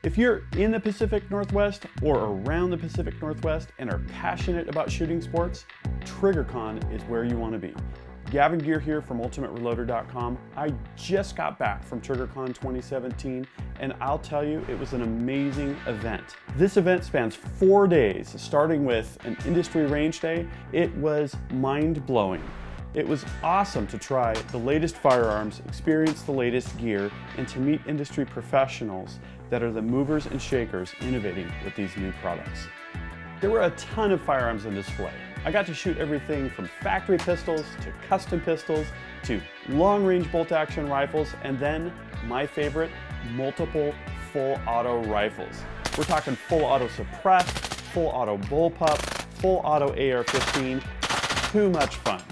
If you're in the Pacific Northwest or around the Pacific Northwest and are passionate about shooting sports, TriggrCon is where you want to be. Gavin Gear here from UltimateReloader.com. I just got back from TriggrCon 2017, and I'll tell you, it was an amazing event. This event spans 4 days, starting with an industry range day. It was mind-blowing. It was awesome to try the latest firearms, experience the latest gear, and to meet industry professionals that are the movers and shakers innovating with these new products. There were a ton of firearms on display. I got to shoot everything from factory pistols to custom pistols to long-range bolt-action rifles, and then, my favorite, multiple full-auto rifles. We're talking full-auto suppressed, full-auto bullpup, full-auto AR-15. Too much fun.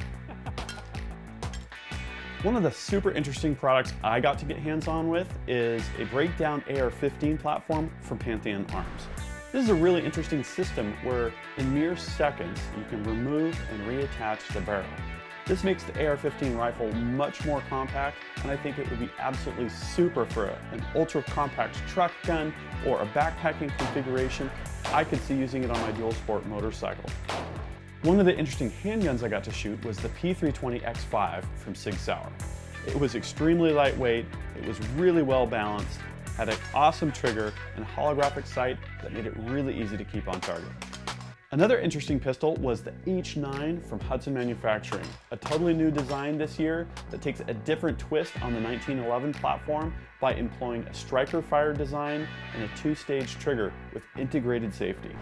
One of the super interesting products I got to get hands-on with is a breakdown AR-15 platform from Pantheon Arms. This is a really interesting system where in mere seconds you can remove and reattach the barrel. This makes the AR-15 rifle much more compact, and I think it would be absolutely super for an ultra-compact truck gun or a backpacking configuration. I could see using it on my dual sport motorcycle. One of the interesting handguns I got to shoot was the P320X5 from Sig Sauer. It was extremely lightweight, it was really well balanced, had an awesome trigger and a holographic sight that made it really easy to keep on target. Another interesting pistol was the H9 from Hudson Manufacturing, a totally new design this year that takes a different twist on the 1911 platform by employing a striker fire design and a 2-stage trigger with integrated safety.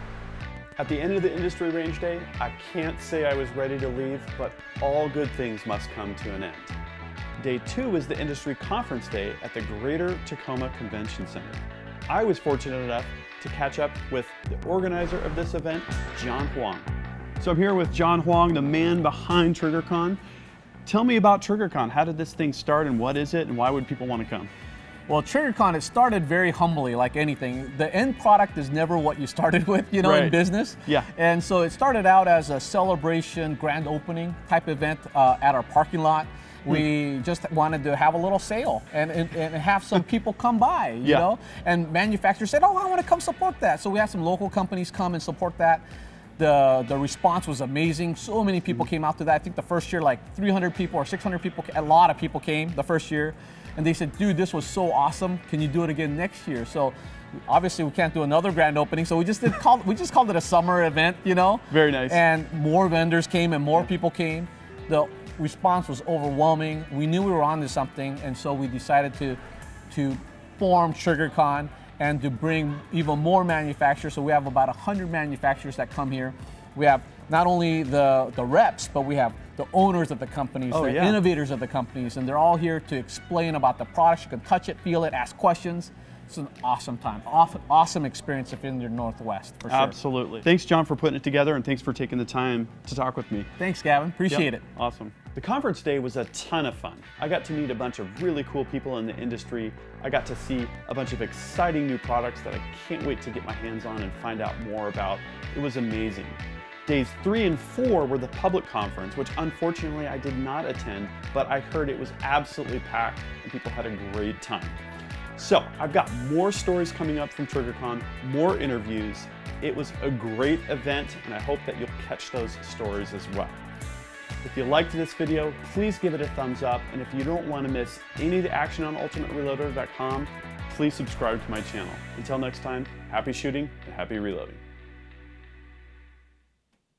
At the end of the industry range day, I can't say I was ready to leave, but all good things must come to an end. Day 2 was the industry conference day at the Greater Tacoma Convention Center. I was fortunate enough to catch up with the organizer of this event, John Huang. So I'm here with John Huang, the man behind TriggrCon. Tell me about TriggrCon. How did this thing start and what is it and why would people want to come? Well, TriggrCon, it started very humbly, like anything. The end product is never what you started with, you know, right. in business. Yeah. And so it started out as a celebration, grand opening type event at our parking lot. We just wanted to have a little sale and have some people come by, you know? And manufacturers said, oh, I want to come support that. So we had some local companies come and support that. The response was amazing. So many people came out to that. I think the first year, like 300 people or 600 people, a lot of people came the first year. And they said, dude, this was so awesome. Can you do it again next year? So obviously we can't do another grand opening. So we just called it a summer event, you know? Very nice. And more vendors came and more people came. The response was overwhelming. We knew we were onto something, and so we decided to form TriggrCon and to bring even more manufacturers. So we have about 100 manufacturers that come here. We have not only the reps, but we have the owners of the companies, the innovators of the companies, and they're all here to explain about the products. You can touch it, feel it, ask questions. It's an awesome time, awesome experience if you're in the Northwest, for sure. Absolutely. Thanks, John, for putting it together, and thanks for taking the time to talk with me. Thanks, Gavin. Appreciate it. Awesome. The conference day was a ton of fun. I got to meet a bunch of really cool people in the industry. I got to see a bunch of exciting new products that I can't wait to get my hands on and find out more about. It was amazing. Days 3 and 4 were the public conference, which unfortunately I did not attend, but I heard it was absolutely packed and people had a great time. So I've got more stories coming up from TriggrCon, more interviews. It was a great event, and I hope that you'll catch those stories as well. If you liked this video, please give it a thumbs up, and if you don't want to miss any of the action on UltimateReloader.com, please subscribe to my channel. Until next time, happy shooting and happy reloading.